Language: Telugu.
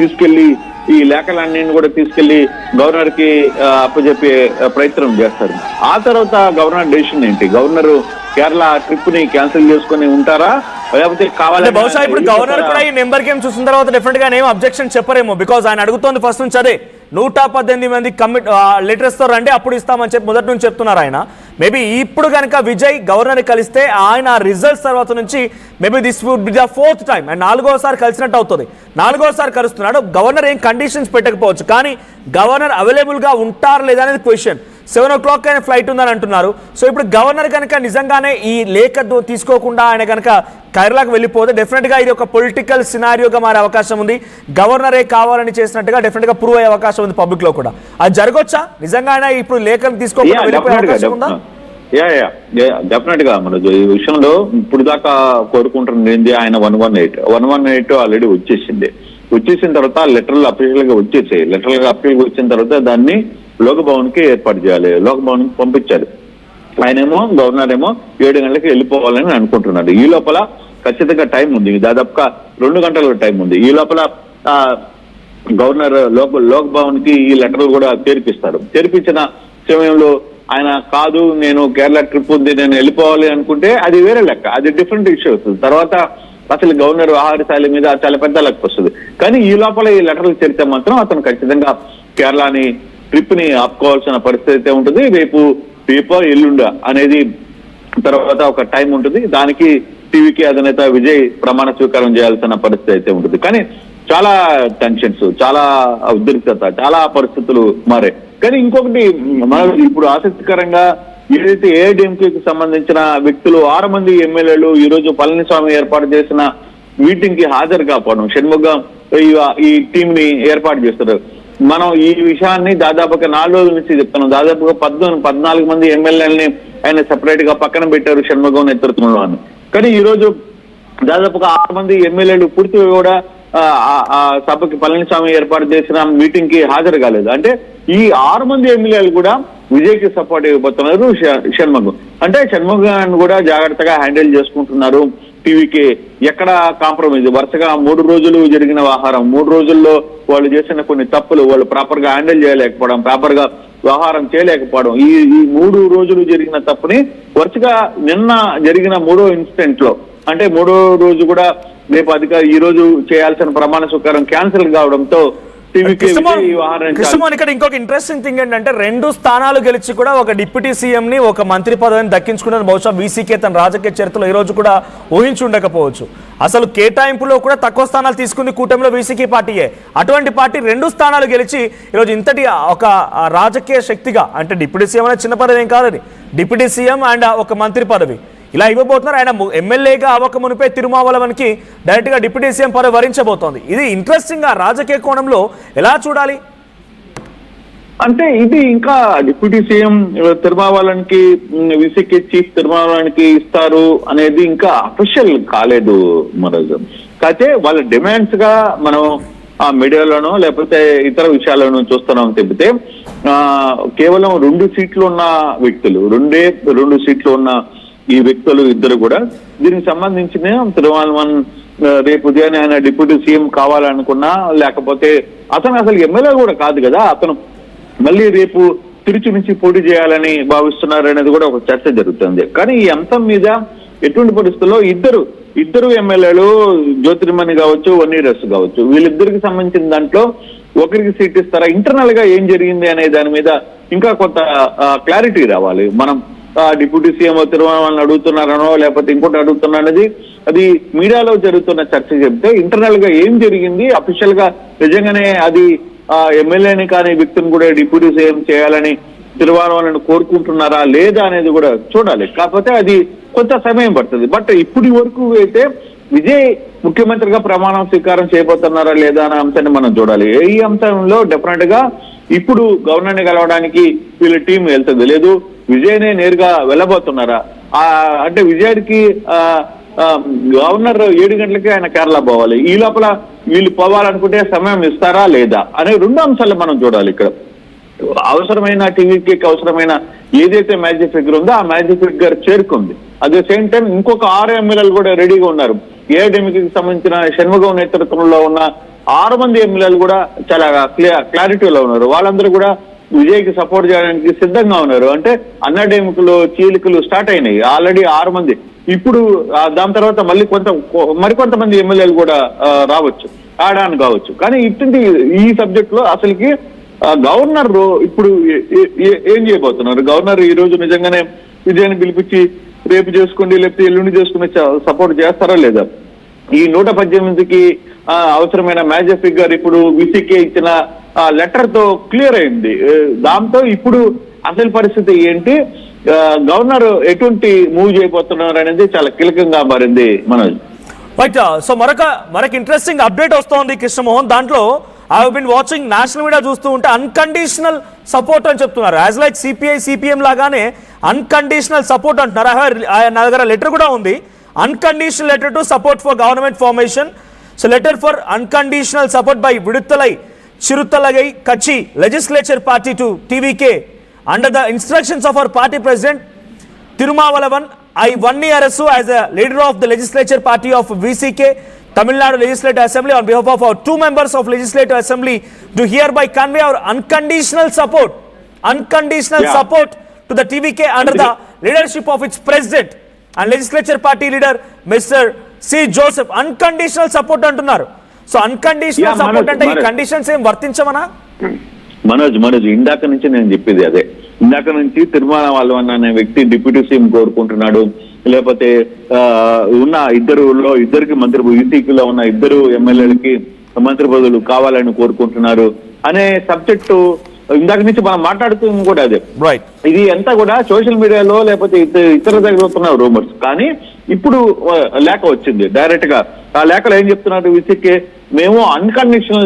తీసుకెళ్లి ఈ లేఖలన్నీ కూడా తీసుకెళ్లి గవర్నర్ కి అప్పచెప్పే ప్రయత్నం చేస్తారు. ఆ తర్వాత గవర్నర్ డెసిషన్ ఏంటి? గవర్నర్ కేరళ ట్రిప్ ని క్యాన్సిల్ చేసుకుని ఉంటారా, లేకపోతే కావాలి? బహుశా ఇప్పుడు గవర్నర్ కూడా ఈ నెంబర్ గేమ్ చూసిన తర్వాత డెఫినెట్ గా ఏం అబ్జెక్షన్ చెప్పరేమో. బికాజ్ ఆయన అడుగుతోంది ఫస్ట్ నుంచి అదే 118 మంది లెటర్స్ తో రండి అప్పుడు ఇస్తామని చెప్పి మొదటి నుంచి చెప్తున్నారు ఆయన. మేబీ ఇప్పుడు కనుక విజయ్ గవర్నర్ కలిస్తే ఆయన రిజల్ట్స్ తర్వాత నుంచి maybe this would be the 4th time and 4వసారి కలిసినట్టు అవుతుంది. 4వసారి కలుస్తున్నాడు. గవర్నర్ ఏం కండిషన్స్ పెట్టకపోవచ్చు, కానీ గవర్నర్ అవైలబుల్ గా ఉంటారు లేదా అనేది క్వశ్చన్. 7 o'clock అయిన ఫ్లైట్ ఉందని అంటున్నారు. సో ఇప్పుడు గవర్నర్ కనుక నిజంగానే ఈ లేఖ తీసుకోకుండా ఆయన కనుక కేరళకు వెళ్ళిపోతే డెఫినెట్ గా ఇది ఒక పొలిటికల్ సినారియోగా మారే అవకాశం ఉంది. గవర్నరే కావాలని చేసినట్టుగా డెఫినెట్ గా ప్రూవ్ అయ్యే అవకాశం ఉంది పబ్లిక్ లో కూడా. అది జరగొచ్చా నిజంగానే ఇప్పుడు లేఖను తీసుకోకుండా వెళ్ళిపోయే అవకాశం ఉందా? డెఫినెట్ గా మనకు ఈ విషయంలో ఇప్పుడు దాకా కోరుకుంటున్నది ఏంటి? ఆయన 118 ఆల్రెడీ వచ్చేసిన తర్వాత లెటర్లు అఫీషియల్ గా వచ్చేసాయి. లెటర్లు అఫీషియల్ గా వచ్చిన తర్వాత దాన్ని లోకభవన్ కి ఏర్పాటు చేయాలి, లోకభవన్ కి పంపించాలి. ఆయనేమో గవర్నర్ ఏమో 7 గంటలకి వెళ్ళిపోవాలని అనుకుంటున్నాడు. ఈ లోపల ఖచ్చితంగా టైం ఉంది, దాదాపుగా 2 గంటల టైం ఉంది. ఈ లోపల గవర్నర్ లోకభవన్ కి ఈ లెటర్లు కూడా చేర్పించిన సమయంలో ఆయన కాదు నేను కేరళ ట్రిప్ ఉంది నేను వెళ్ళిపోవాలి అనుకుంటే అది వేరే లెక్క, అది డిఫరెంట్ ఇష్యూ అవుతుంది. తర్వాత అసలు గవర్నర్ ఆహారశాల మీద చాలా పెద్ద లెక్క వస్తుంది. కానీ ఈ లోపల ఈ లెటర్లు చేరితే మాత్రం అతను ఖచ్చితంగా కేరళని ట్రిప్ ని ఆపుకోవాల్సిన పరిస్థితి అయితే ఉంటుంది. రేపు ఎల్లుండ అనేది తర్వాత ఒక టైం ఉంటుంది. దానికి టీవీకి అధినేత విజయ్ ప్రమాణ స్వీకారం చేయాల్సిన పరిస్థితి అయితే ఉంటుంది. కానీ చాలా టెన్షన్స్, చాలా ఉద్రిక్తత, చాలా పరిస్థితులు మారాయి. కానీ ఇంకొకటి మనం ఇప్పుడు ఆసక్తికరంగా ఏదైతే ఏఐడిఎంకేకి సంబంధించిన వ్యక్తులు 6 మంది ఎమ్మెల్యేలు ఈ రోజు పళనిస్వామి ఏర్పాటు చేసిన మీటింగ్ కి హాజరు కాకపోవడం, షణ్ముగం ఈ టీం ని ఏర్పాటు చేస్తారు. మనం ఈ విషయాన్ని దాదాపుగా 4 రోజుల నుంచి చెప్తున్నాం. దాదాపుగా 14 మంది ఎమ్మెల్యేలని ఆయన సెపరేట్ గా పక్కన పెట్టారు షణ్ముగం నేతృత్వంలో అని. కానీ ఈ రోజు దాదాపుగా 6 మంది ఎమ్మెల్యేలు పూర్తిగా కూడా ఆ సభకి పళనిస్వామి ఏర్పాటు చేసిన మీటింగ్ కి హాజరు కాలేదు. అంటే ఈ 6 మంది ఎమ్మెల్యేలు కూడా విజయ్ కి సపోర్ట్ ఇవ్వబోతున్నారు షణ్ముగం. అంటే షణ్ముగాన్ని కూడా జాగ్రత్తగా హ్యాండిల్ చేసుకుంటున్నారు. టీవీకి ఎక్కడ కాంప్రమైజ్, వరుసగా 3 రోజులు జరిగిన వ్యవహారం, 3 రోజుల్లో వాళ్ళు చేసిన కొన్ని తప్పులు వాళ్ళు ప్రాపర్ గా హ్యాండిల్ చేయలేకపోవడం, ప్రాపర్ గా వ్యవహారం చేయలేకపోవడం, ఈ 3 రోజులు జరిగిన తప్పుని వరుసగా నిన్న జరిగిన 3వ ఇన్సిడెంట్ లో అంటే 3వ రోజు కూడా రేపు ఈ రోజు చేయాల్సిన ప్రమాణ స్వీకారం క్యాన్సిల్ కావడంతో ఇక్కడ ఇంకొక ఇంట్రెస్టింగ్ థింగ్ ఏంటంటే 2 స్థానాలు గెలిచి కూడా ఒక డిప్యూటీ సీఎం ని ఒక మంత్రి పదవిని దక్కించుకున్న బహుశా వీసీకే తన రాజకీయ చరిత్రలో ఈ రోజు కూడా ఊహించి ఉండకపోవచ్చు. అసలు కేటాయింపులో కూడా తక్కువ స్థానాలు తీసుకుంది కూటమిలో వీసీకే పార్టీయే. అటువంటి పార్టీ 2 స్థానాలు గెలిచి ఈరోజు ఇంతటి ఒక రాజకీయ శక్తిగా, అంటే డిప్యూటీ సీఎం అనే చిన్న పదవి ఏం కాదని, డిప్యూటీ సీఎం అండ్ ఒక మంత్రి పదవి ఇలా ఇవ్వబోతున్నారు. ఆయన ఎమ్మెల్యేగా అవ్వక మునిపే తిరుమావళవన్కి డైరెక్ట్ గా డిప్యూటీ సీఎం పదవి వరించబోతోంది. ఇది ఇంట్రెస్టింగ్ గా రాజకీయ కోణంలో ఎలా చూడాలి? అంటే ఇది ఇంకా డిప్యూటీ సీఎం తిరుమావళవన్కి వీసీకే చీఫ్ తిరుమావళవన్కి ఇస్తారు అనేది ఇంకా అఫీషియల్ కాలేదు. మనోజ్ కాకపోతే వాళ్ళ డిమాండ్స్ గా మనం ఆ మీడియాలోనో లేకపోతే ఇతర విషయాలను చూస్తున్నాం తప్పితే కేవలం 2 సీట్లు ఉన్న వ్యక్తులు, 2 సీట్లు ఉన్న ఈ వ్యక్తులు ఇద్దరు కూడా దీనికి సంబంధించిన తిరుమావళవన్ రేపు ఉదయాన్నే ఆయన డిప్యూటీ సీఎం కావాలనుకున్నా, లేకపోతే అతను అసలు ఎమ్మెల్యే కూడా కాదు కదా, అతను మళ్ళీ రేపు తిరుచి నుంచి పోటీ చేయాలని భావిస్తున్నారు అనేది కూడా ఒక చర్చ జరుగుతుంది. కానీ ఈ అంశం మీద ఎటువంటి పరిస్థితుల్లో ఇద్దరు ఎమ్మెల్యేలు జ్యోతిర్మణి కావచ్చు, వన్నీరస్ కావచ్చు, వీళ్ళిద్దరికి సంబంధించిన దాంట్లో ఒకరికి సీట్ ఇస్తారా, ఇంటర్నల్ గా ఏం జరిగింది అనే దాని మీద ఇంకా కొంత క్లారిటీ రావాలి. మనం డిప్యూటీ సీఎం తిరుమావళవన్ అడుగుతున్నారనో లేకపోతే ఇంకోటి అడుగుతున్నారనేది అది మీడియాలో జరుగుతున్న చర్చ చెప్తే ఇంటర్నల్ గా ఏం జరిగింది, అఫీషియల్ గా నిజంగానే అది ఎమ్మెల్యేని కానీ వ్యక్తిని కూడా డిప్యూటీ సీఎం చేయాలని తిరుమావళవన్ కోరుకుంటున్నారా లేదా అనేది కూడా చూడాలి. కాకపోతే అది కొంత సమయం పడుతుంది. బట్ ఇప్పటి వరకు అయితే విజయ్ ముఖ్యమంత్రిగా ప్రమాణం స్వీకారం చేయబోతున్నారా లేదా అనే అంశాన్ని మనం చూడాలి. ఈ అంశంలో డెఫినెట్ గా ఇప్పుడు గవర్నర్ ని కలవడానికి వీళ్ళ టీం వెళ్తుంది, లేదు విజయ్నే నేరుగా వెళ్ళబోతున్నారా, అంటే విజయ్కి గవర్నర్ 7 గంటలకి ఆయన కేరళ పోవాలి, ఈ లోపల వీళ్ళు పోవాలనుకుంటే సమయం ఇస్తారా లేదా అనే 2 అంశాలు మనం చూడాలి. ఇక్కడ అవసరమైన టీవీకి అవసరమైన ఏదైతే మ్యాజిక్ ఫిగర్ ఉందో ఆ మ్యాజిక్ ఫిగర్ చేరుకుంది. అట్ ద సేమ్ టైం ఇంకొక 6 ఎమ్మెల్యేలు కూడా రెడీగా ఉన్నారు. ఏఐడిఎంకేకి సంబంధించిన షణ్ముగం నేతృత్వంలో ఉన్న 6 మంది ఎమ్మెల్యేలు కూడా చాలా క్లారిటీలో ఉన్నారు. వాళ్ళందరూ కూడా విజయ్కి సపోర్ట్ చేయడానికి సిద్ధంగా ఉన్నారు. అంటే అన్నడేమికలు చీలికలు స్టార్ట్ అయినాయి ఆల్రెడీ 6 మంది. ఇప్పుడు దాని తర్వాత మరికొంతమంది ఎమ్మెల్యేలు కూడా రావచ్చు, యాడ్ ఆన్ కావచ్చు. కానీ ఇటువంటి ఈ సబ్జెక్ట్ లో అసలుకి గవర్నర్ ఇప్పుడు ఏం చేయబోతున్నారు? గవర్నర్ ఈ రోజు నిజంగానే విజయాన్ని పిలిపించి రేపు చేసుకోండి లేకపోతే ఎల్లుండి చేసుకుని సపోర్ట్ చేస్తారా లేదా? ఈ 118కి అవసరమైన మేజర్ ఫిగర్ ఇప్పుడు విసికే ఇచ్చిన లెటర్ తో క్లియర్ అయింది. దాంతో ఇప్పుడు అసలు పరిస్థితి ఏంటి, గవర్నర్ ఎటువంటి మూవ్ చేయబోతున్నారు అనేది చాలా కీలకంగా మారింది మనోజ్. రైట్. సో మరొక ఇంట్రెస్టింగ్ అప్డేట్ వస్తోంది కృష్ణమోహన్. దాంట్లో I have been watching national media చూస్తూ ఉంటే అన్కండిషనల్ సపోర్ట్ అని చెప్తున్నారు. యాజ్ లైక్ సిపిఐ సిపిఎం లాగానే అన్కండిషనల్ సపోర్ట్ అంటున్నారు. నా దగ్గర లెటర్ కూడా ఉంది, unconditional letter to support for government formation. So letter for unconditional support by Viduthalai Chiruthaigal Katchi legislature party to TVK under the instructions of our party president Tirumavalavan. I 1 year as a leader of the legislature party of VCK Tamil Nadu Legislative Assembly on behalf of our 2 members of Legislative Assembly to hereby convey our unconditional support to the TVK under the leadership of its president and legislature party leader Mr. C. Joseph. Unconditional support antunaru. So unconditional support ante ee conditions em vartinchamana Manoj ఇందాక నుంచి నేను చెప్పేది అదే. ఇందాక నుంచి తిరుమల అనే వ్యక్తి డిప్యూటీ సీఎం కోరుకుంటున్నాడు, లేకపోతే ఇద్దరికి మంత్రి యూసీలో ఉన్న 2 ఎమ్మెల్యేలకి మంత్రి పదవులు కావాలని కోరుకుంటున్నారు అనే సబ్జెక్టు ఇందాక నుంచి మనం మాట్లాడుతుంది కూడా అదే. ఇది అంతా కూడా సోషల్ మీడియాలో లేకపోతే ఇతర దగ్గర రూమర్స్. కానీ ఇప్పుడు లేఖ వచ్చింది డైరెక్ట్ గా. ఆ లేఖలో ఏం చెప్తున్నారు, విసికే మేము అన్కండిషనల్